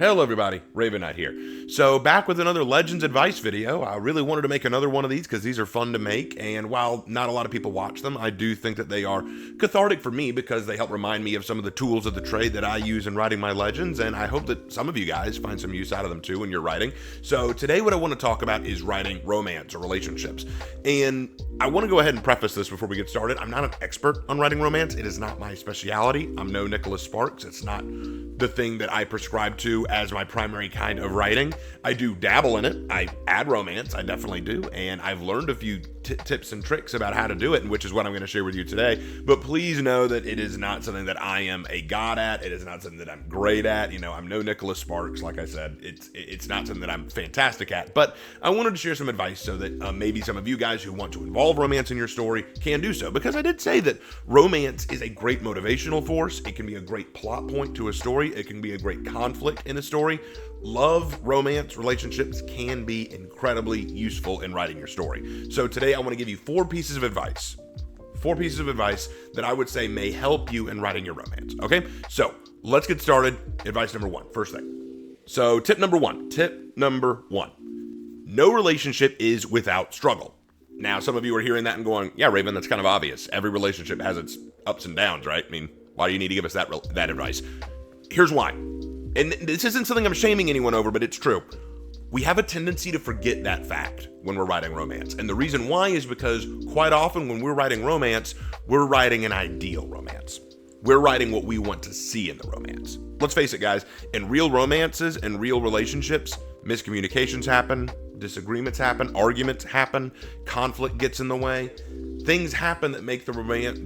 Hello everybody, Raven Knight here. So back with another Legends advice video. I really wanted to make another one of these because these are fun to make, and while not a lot of people watch them, I do think that they are cathartic for me because they help remind me of some of the tools of the trade that I use in writing my Legends, and I hope that some of you guys find some use out of them too when you're writing. So today what I want to talk about is writing romance or relationships, and I want to go ahead and preface this before we get started. I'm not an expert on writing romance. It is not my speciality. I'm no Nicholas Sparks. It's not the thing that I prescribe to as my primary kind of writing. I do dabble in it. I add romance. I definitely do. And I've learned a few tips and tricks about how to do it, and which is what I'm going to share with you today. But please know that it is not something that I am a god at. It is not something that I'm great at. You know, I'm no Nicholas Sparks. Like I said, it's not something that I'm fantastic at. But I wanted to share some advice so that maybe some of you guys who want to involve romance in your story can do so. Because I did say that romance is a great motivational force. It can be a great plot point to a story. It can be a great conflict in a story. Love, romance, relationships can be incredibly useful in writing your story. So today I want to give you four pieces of advice that I would say may help you in writing your romance. Okay, so let's get started. Advice number one, first thing. So tip number one, no relationship is without struggle. Now, some of you are hearing that and going, yeah, Raven, that's kind of obvious. Every relationship has its ups and downs, right? I mean, why do you need to give us that advice? Here's why. And this isn't something I'm shaming anyone over, but it's true. We have a tendency to forget that fact when we're writing romance. And the reason why is because quite often when we're writing romance, we're writing an ideal romance. We're writing what we want to see in the romance. Let's face it, guys, in real romances and real relationships, miscommunications happen, disagreements happen, arguments happen, conflict gets in the way. Things happen that make the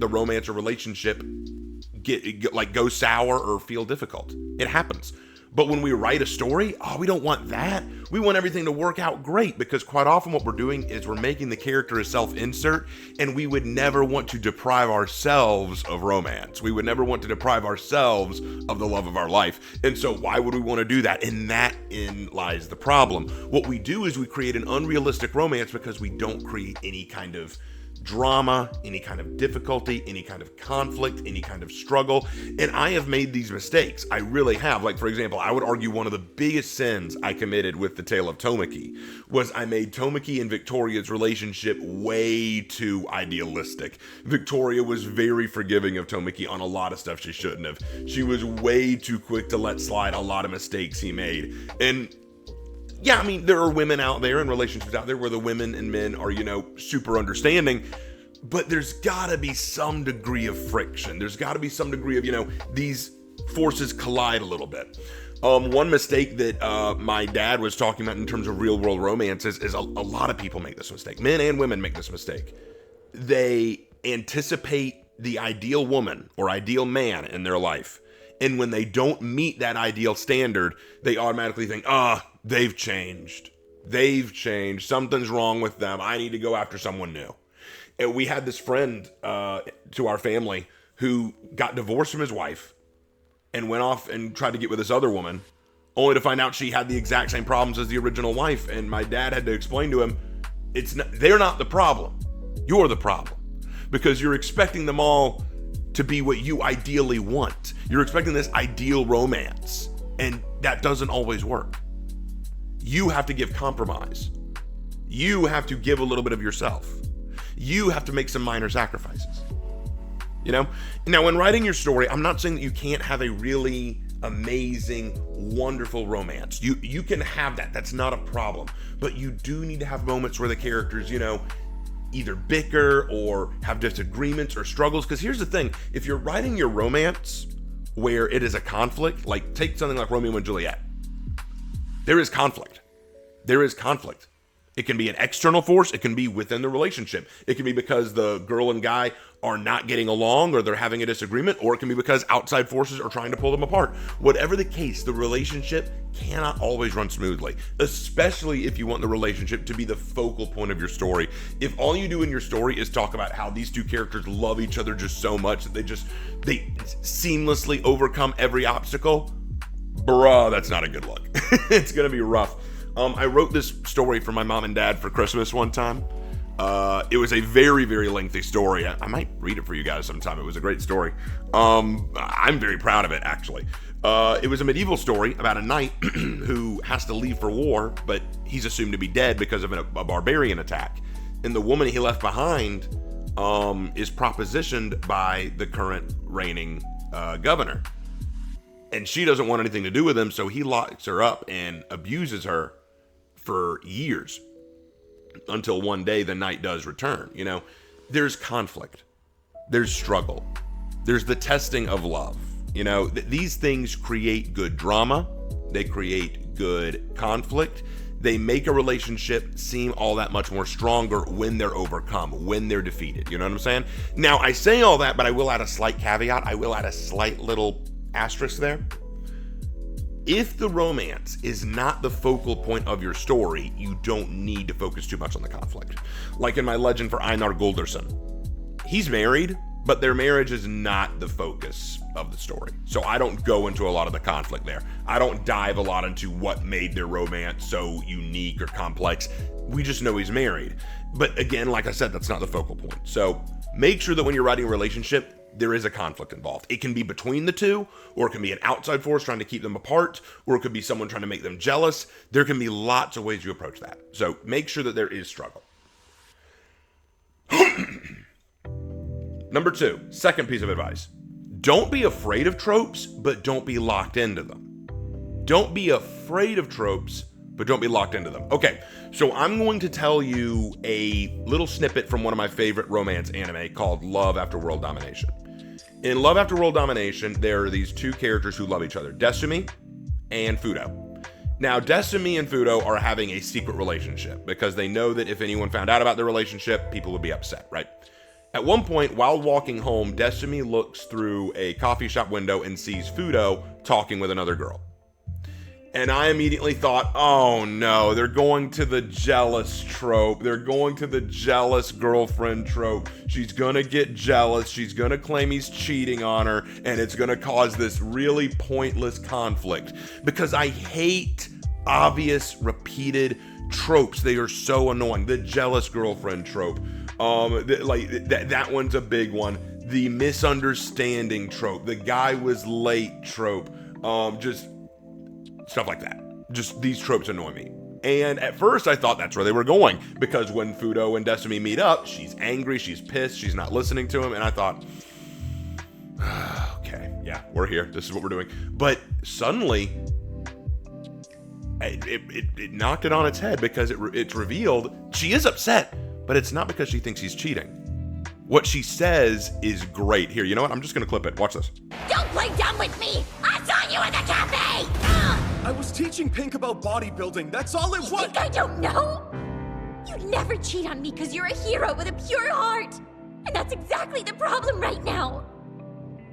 romance or relationship go sour or feel difficult. It happens. But when we write a story, we don't want that. We want everything to work out great, because quite often what we're doing is we're making the character a self-insert, and we would never want to deprive ourselves of romance. We would never want to deprive ourselves of the love of our life. And so why would we want to do that? And therein lies the problem. What we do is we create an unrealistic romance because we don't create any kind of drama, any kind of difficulty, any kind of conflict, any kind of struggle. And I have made these mistakes. I really have. Like, for example, I would argue one of the biggest sins I committed with The Tale of Tomiki was I made Tomiki and Victoria's relationship way too idealistic. Victoria was very forgiving of Tomiki on a lot of stuff she shouldn't have. She was way too quick to let slide a lot of mistakes he made. And yeah, I mean, there are women out there and relationships out there where the women and men are, super understanding, but there's gotta be some degree of friction. There's gotta be some degree of, these forces collide a little bit. One mistake that my dad was talking about in terms of real world romances is a lot of people make this mistake. Men and women make this mistake. They anticipate the ideal woman or ideal man in their life. And when they don't meet that ideal standard, they automatically think, they've changed. Something's wrong with them. I need to go after someone new. And we had this friend to our family who got divorced from his wife and went off and tried to get with this other woman, only to find out she had the exact same problems as the original wife. And my dad had to explain to him, they're not the problem. You're the problem. Because you're expecting them all to be what you ideally want. You're expecting this ideal romance, and that doesn't always work. You have to give compromise. You have to give a little bit of yourself. You have to make some minor sacrifices. Now, when writing your story, I'm not saying that you can't have a really amazing, wonderful romance. You can have that. That's not a problem. But you do need to have moments where the characters, either bicker or have disagreements or struggles. Because here's the thing, if you're writing your romance where it is a conflict, like take something like Romeo and Juliet, there is conflict. It can be an external force. It can be within the relationship. It can be because the girl and guy are not getting along or they're having a disagreement, or it can be because outside forces are trying to pull them apart. Whatever the case, the relationship cannot always run smoothly, especially if you want the relationship to be the focal point of your story. If all you do in your story is talk about how these two characters love each other just so much that they seamlessly overcome every obstacle, that's not a good look. It's gonna be rough. I wrote this story for my mom and dad for Christmas one time. It was a very, very lengthy story. I might read it for you guys sometime. It was a great story. I'm very proud of it, actually. It was a medieval story about a knight who has to leave for war, but he's assumed to be dead because of a barbarian attack. And the woman he left behind is propositioned by the current reigning governor. And she doesn't want anything to do with him, so he locks her up and abuses her for years until one day the knight does return. You know, there's conflict, there's struggle, there's the testing of love. You know, these things create good drama, they create good conflict, they make a relationship seem all that much more stronger when they're overcome, when they're defeated. You know what I'm saying? Now, I say all that, but I will add a slight caveat. I will add a slight little asterisk there. If the romance is not the focal point of your story, you don't need to focus too much on the conflict. Like in my legend for Einar Golderson. He's married, but their marriage is not the focus of the story. So I don't go into a lot of the conflict there. I don't dive a lot into what made their romance so unique or complex. We just know he's married. But again, like I said, that's not the focal point. So make sure that when you're writing a relationship, there is a conflict involved. It can be between the two, or it can be an outside force trying to keep them apart, or it could be someone trying to make them jealous. There can be lots of ways you approach that. So make sure that there is struggle. Number 2, second piece of advice. Don't be afraid of tropes, but don't be locked into them. Don't be afraid of tropes, but don't be locked into them. Okay, so I'm going to tell you a little snippet from one of my favorite romance anime called Love After World Domination. In Love After World Domination, there are these two characters who love each other, Desumi and Fudo. Now, Desumi and Fudo are having a secret relationship because they know that if anyone found out about their relationship, people would be upset, right? At one point, while walking home, Desumi looks through a coffee shop window and sees Fudo talking with another girl. And I immediately thought, oh no, they're going to the jealous trope. They're going to the jealous girlfriend trope. She's gonna get jealous. She's gonna claim he's cheating on her. And it's gonna cause this really pointless conflict. Because I hate obvious, repeated tropes. They are so annoying. The jealous girlfriend trope. That one's a big one. The misunderstanding trope. The guy was late trope. Just stuff like that. Just these tropes annoy me. And at first I thought that's where they were going, because when Fudo and Desumi meet up, she's angry, she's pissed, she's not listening to him, and I thought, okay, yeah, we're here. This is what we're doing. But suddenly, it knocked it on its head, because it's revealed she is upset, but it's not because she thinks he's cheating. What she says is great. Here, you know what? I'm just going to clip it. Watch this. Don't play dumb with me! I saw you in the cafe! I was teaching Pink about bodybuilding. That's all it was. You think I don't know? You'd never cheat on me because you're a hero with a pure heart. And that's exactly the problem right now.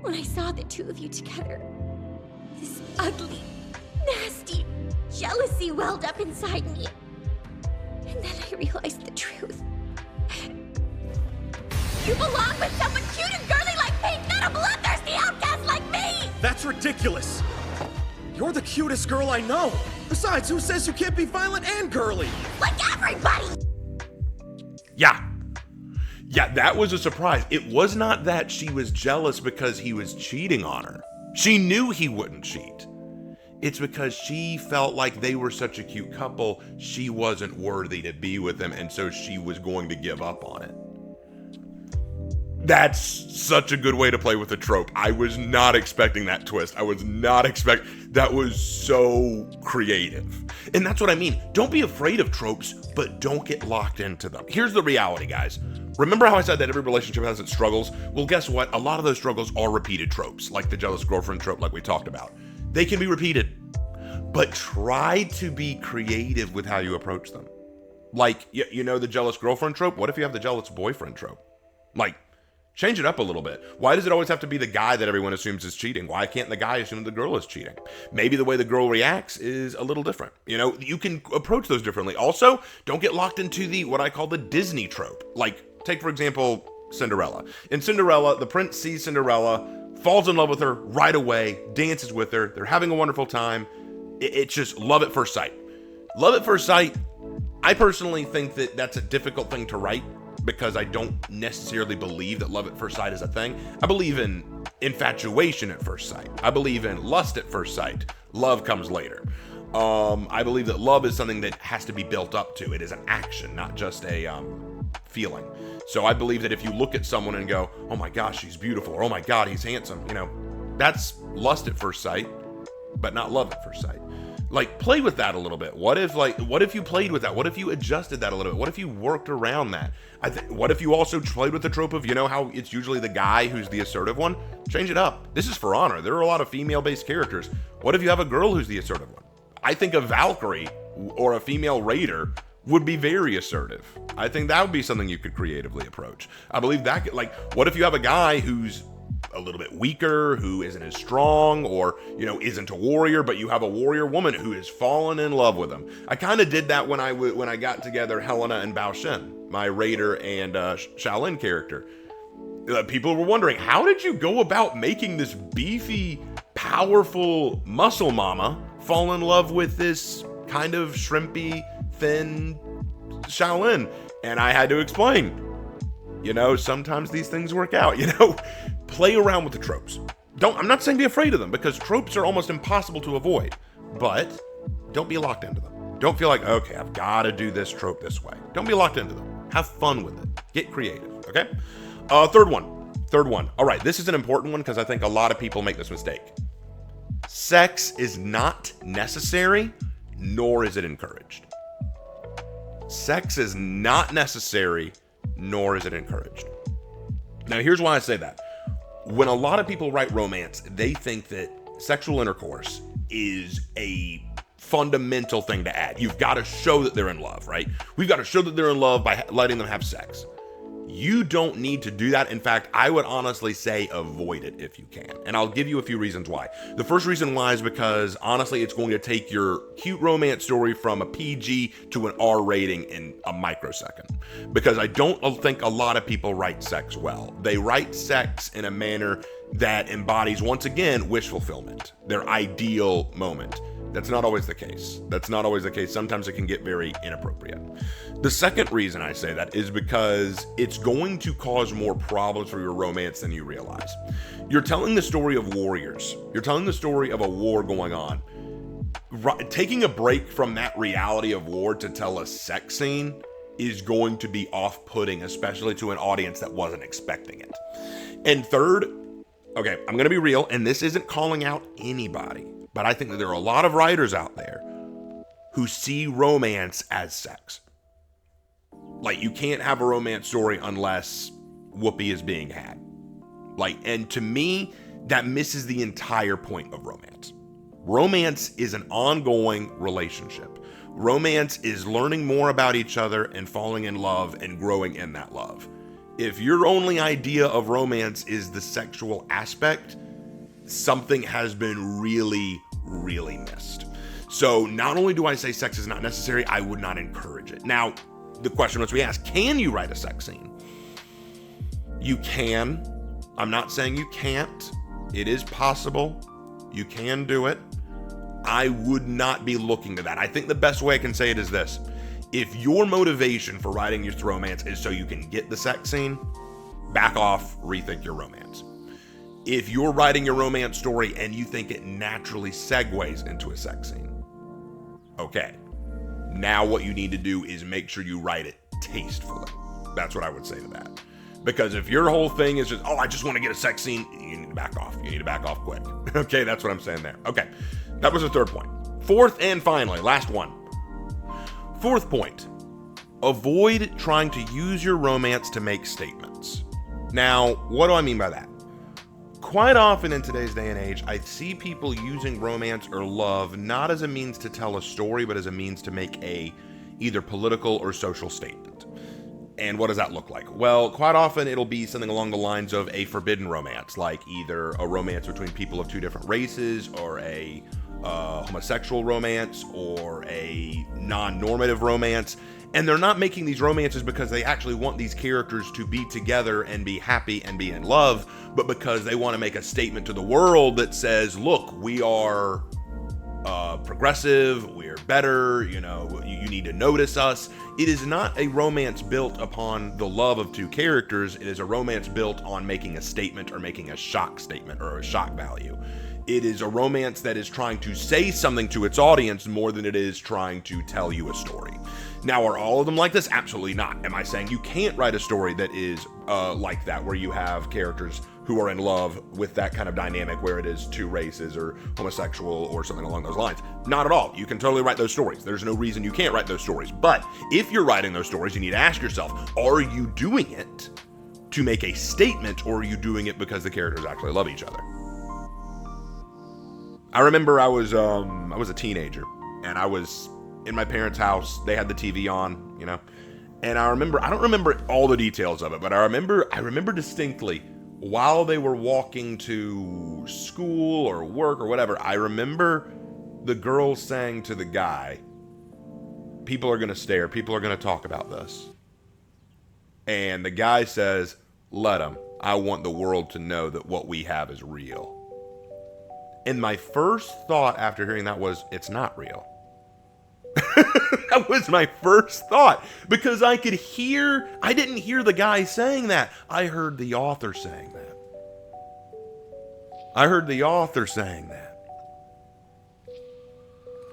When I saw the two of you together, this ugly, nasty jealousy welled up inside me. And then I realized the truth. You belong with someone cute and girly like Pink, not a bloodthirsty outcast like me! That's ridiculous. You're the cutest girl I know. Besides, who says you can't be violent and girly? Like everybody! Yeah, that was a surprise. It was not that she was jealous because he was cheating on her. She knew he wouldn't cheat. It's because she felt like they were such a cute couple, she wasn't worthy to be with him, and so she was going to give up on it. That's such a good way to play with a trope. I was not expecting that twist. That was so creative. And that's what I mean. Don't be afraid of tropes, but don't get locked into them. Here's the reality, guys. Remember how I said that every relationship has its struggles? Well, guess what? A lot of those struggles are repeated tropes, like the jealous girlfriend trope like we talked about. They can be repeated, but try to be creative with how you approach them. Like, you know the jealous girlfriend trope? What if you have the jealous boyfriend trope? Like, change it up a little bit. Why does it always have to be the guy that everyone assumes is cheating? Why can't the guy assume the girl is cheating? Maybe the way the girl reacts is a little different. You know, you can approach those differently. Also, don't get locked into what I call the Disney trope. Like, take, for example, Cinderella. In Cinderella, the prince sees Cinderella, falls in love with her right away, dances with her. They're having a wonderful time. It's just love at first sight. Love at first sight, I personally think that that's a difficult thing to write, because I don't necessarily believe that love at first sight is a thing. I believe in infatuation at first sight. I believe in lust at first sight. Love comes later. I believe that love is something that has to be built up to. It is an action, not just a feeling. So I believe that if you look at someone and go, oh my gosh, she's beautiful, or oh my God, he's handsome, that's lust at first sight, but not love at first sight. Like, play with that a little bit. What if you played with that? What if you adjusted that a little bit? What if you worked around that? What if you also played with the trope of, how it's usually the guy who's the assertive one? Change it up. This is For Honor. There are a lot of female-based characters. What if you have a girl who's the assertive one? I think a Valkyrie or a female raider would be very assertive. I think that would be something you could creatively approach. I believe that, what if you have a guy who's a little bit weaker, who isn't as strong, or isn't a warrior, but you have a warrior woman who is fallen in love with him. I kind of did that when I got together Helena and Bao Shen, my raider and Shaolin character. People were wondering, how did you go about making this beefy, powerful muscle mama fall in love with this kind of shrimpy, thin Shaolin? And I had to explain. Sometimes these things work out. Play around with the tropes. I'm not saying be afraid of them, because tropes are almost impossible to avoid, but don't be locked into them. Don't feel like, okay, I've got to do this trope this way. Don't be locked into them. Have fun with it. Get creative, okay? Third one. All right, this is an important one because I think a lot of people make this mistake. Sex is not necessary, nor is it encouraged. Sex is not necessary, nor is it encouraged. Now, here's why I say that. When a lot of people write romance, they think that sexual intercourse is a fundamental thing to add. You've got to show that they're in love, right? We've got to show that they're in love by letting them have sex. You don't need to do that. In fact, I would honestly say avoid it if you can. And I'll give you a few reasons why. The first reason why is because, honestly, it's going to take your cute romance story from a PG to an R rating in a microsecond. Because I don't think a lot of people write sex well. They write sex in a manner that embodies, once again, wish fulfillment, their ideal moment. That's not always the case. Sometimes it can get very inappropriate. The second reason I say that is because it's going to cause more problems for your romance than you realize. You're telling the story of warriors. You're telling the story of a war going on. Taking a break from that reality of war to tell a sex scene is going to be off-putting, especially to an audience that wasn't expecting it. And third, okay, I'm going to be real, and this isn't calling out anybody, but I think that there are a lot of writers out there who see romance as sex. Like, you can't have a romance story unless whoopee is being had. And to me, that misses the entire point of romance. Romance is an ongoing relationship. Romance is learning more about each other and falling in love and growing in that love. If your only idea of romance is the sexual aspect, something has been really, really missed. So not only do I say sex is not necessary, I would not encourage it. Now, the question was we asked, can you write a sex scene? You can. I'm not saying you can't. It is possible. You can do it. I would not be looking to that. I think the best way I can say it is this. If your motivation for writing your romance is so you can get the sex scene, back off, rethink your romance. If you're writing your romance story and you think it naturally segues into a sex scene, okay. Now what you need to do is make sure you write it tastefully. That's what I would say to that. Because if your whole thing is just, I just want to get a sex scene, you need to back off. You need to back off quick. Okay, that's what I'm saying there. Okay, that was the third point. Fourth and finally, last one. Fourth point, avoid trying to use your romance to make statements. Now, what do I mean by that? Quite often in today's day and age, I see people using romance or love not as a means to tell a story, but as a means to make a either political or social statement. And what does that look like? Well, quite often it'll be something along the lines of a forbidden romance, like either a romance between people of two different races, or a homosexual romance, or a non-normative romance. And they're not making these romances because they actually want these characters to be together and be happy and be in love, but because they want to make a statement to the world that says, look, we are progressive, we're better, you You need to notice us. It is not a romance built upon the love of two characters. It is a romance built on making a statement or making a shock statement or a shock value. It is a romance that is trying to say something to its audience more than it is trying to tell you a story. Now, are all of them like this? Absolutely not. Am I saying you can't write a story that is like that, where you have characters who are in love with that kind of dynamic, where it is two races or homosexual or something along those lines? Not at all. You can totally write those stories. There's no reason you can't write those stories. But if you're writing those stories, you need to ask yourself, are you doing it to make a statement, or are you doing it because the characters actually love each other? I remember I was a teenager, and I was in my parents' house. They had the TV on, and I don't remember all the details of it, but I remember distinctly, while they were walking to school or work or whatever, I remember the girl saying to the guy, people are going to stare, people are going to talk about this. And the guy says, let them. I want the world to know that what we have is real. And my first thought after hearing that was, it's not real. That was my first thought, because I didn't hear the guy saying that. I heard the author saying that.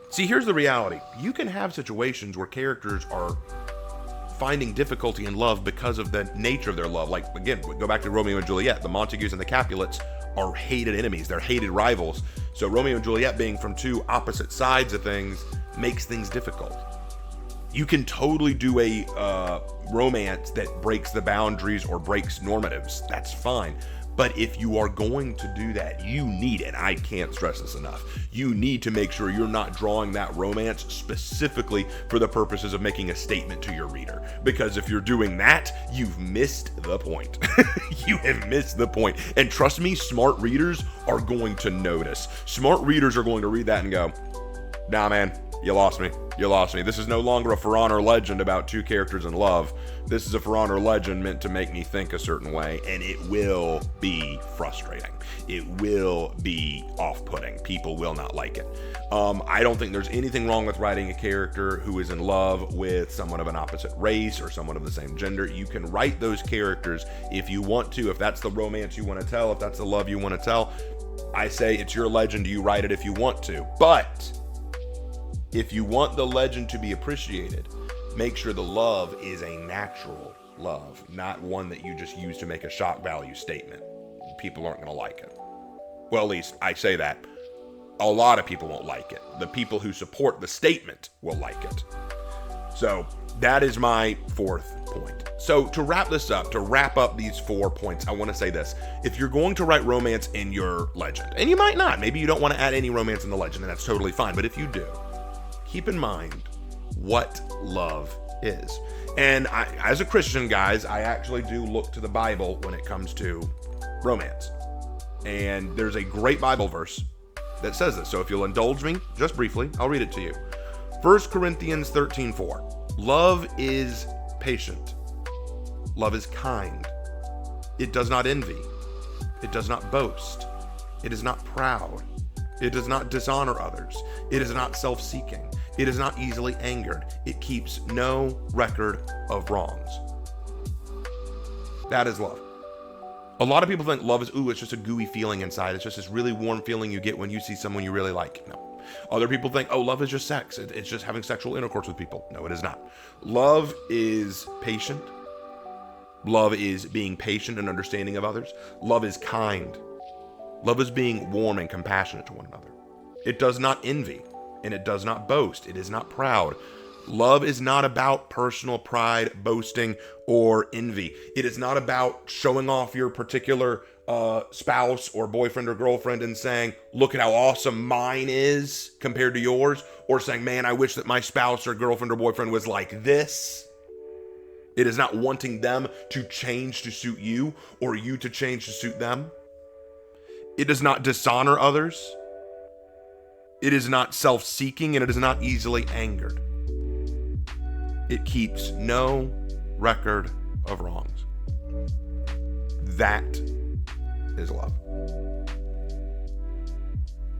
See, here's the reality. You can have situations where characters are finding difficulty in love because of the nature of their love. Like, again, go back to Romeo and Juliet. The Montagues and the Capulets are hated enemies. They're hated rivals. So Romeo and Juliet being from two opposite sides of things makes things difficult. You can totally do a romance that breaks the boundaries or breaks normatives. That's fine. But if you are going to do that, you need, and I can't stress this enough, you need to make sure you're not drawing that romance specifically for the purposes of making a statement to your reader. Because if you're doing that, you've missed the point. You have missed the point. And trust me, smart readers are going to notice. Smart readers are going to read that and go, nah, man, you lost me. You lost me. This is no longer a For Honor legend about two characters in love. This is a For Honor legend meant to make me think a certain way, and it will be frustrating. It will be off-putting. People will not like it. I don't think there's anything wrong with writing a character who is in love with someone of an opposite race or someone of the same gender. You can write those characters if you want to, if that's the romance you want to tell, if that's the love you want to tell. I say it's your legend. You write it if you want to. But if you want the legend to be appreciated, make sure the love is a natural love, not one that you just use to make a shock value statement. People aren't going to like it. Well, at least I say that. A lot of people won't like it. The people who support the statement will like it. So that is my fourth point. So to wrap this up, to wrap up these 4 points, I want to say this. If you're going to write romance in your legend, and you might not, maybe you don't want to add any romance in the legend, and that's totally fine. But if you do, keep in mind what love is. And as a Christian, guys, I actually do look to the Bible when it comes to romance. And there's a great Bible verse that says this. So if you'll indulge me, just briefly, I'll read it to you. 1 Corinthians 13:4. Love is patient. Love is kind. It does not envy. It does not boast. It is not proud. It does not dishonor others. It is not self-seeking. It is not easily angered. It keeps no record of wrongs. That is love. A lot of people think love is, it's just a gooey feeling inside. It's just this really warm feeling you get when you see someone you really like. No. Other people think, love is just sex. It's just having sexual intercourse with people. No, it is not. Love is patient. Love is being patient and understanding of others. Love is kind. Love is being warm and compassionate to one another. It does not envy, and it does not boast. It is not proud. Love is not about personal pride, boasting, or envy. It is not about showing off your particular spouse or boyfriend or girlfriend and saying, look at how awesome mine is compared to yours, or saying, man, I wish that my spouse or girlfriend or boyfriend was like this. It is not wanting them to change to suit you or you to change to suit them. It does not dishonor others. It is not self-seeking, and it is not easily angered. It keeps no record of wrongs. That is love.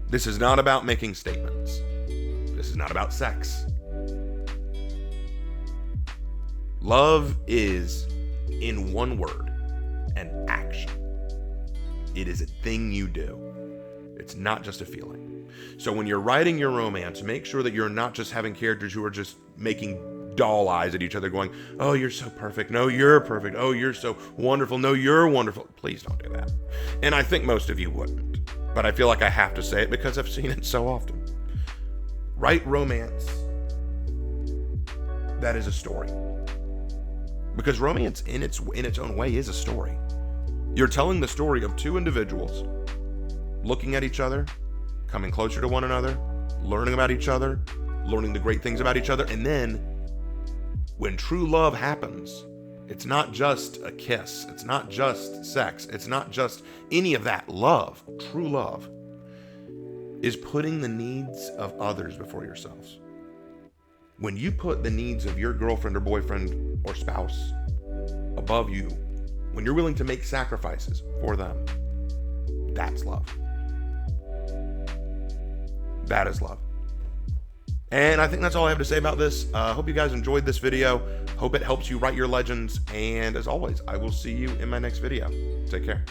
This is not about making statements. This is not about sex. Love is, in one word, an action. It is a thing you do. It's not just a feeling. So when you're writing your romance, make sure that you're not just having characters who are just making doll eyes at each other going, oh, you're so perfect. No, you're perfect. Oh, you're so wonderful. No, you're wonderful. Please don't do that. And I think most of you wouldn't. But I feel like I have to say it because I've seen it so often. Write romance that is a story. Because romance in its own way is a story. You're telling the story of two individuals looking at each other, coming closer to one another, learning about each other, learning the great things about each other, and then when true love happens, it's not just a kiss, it's not just sex, it's not just any of that. Love, true love, is putting the needs of others before yourselves. When you put the needs of your girlfriend or boyfriend or spouse above you, when you're willing to make sacrifices for them, that's love. That is love. And I think that's all I have to say about this. Hope you guys enjoyed this video. Hope it helps you write your legends. And as always, I will see you in my next video. Take care.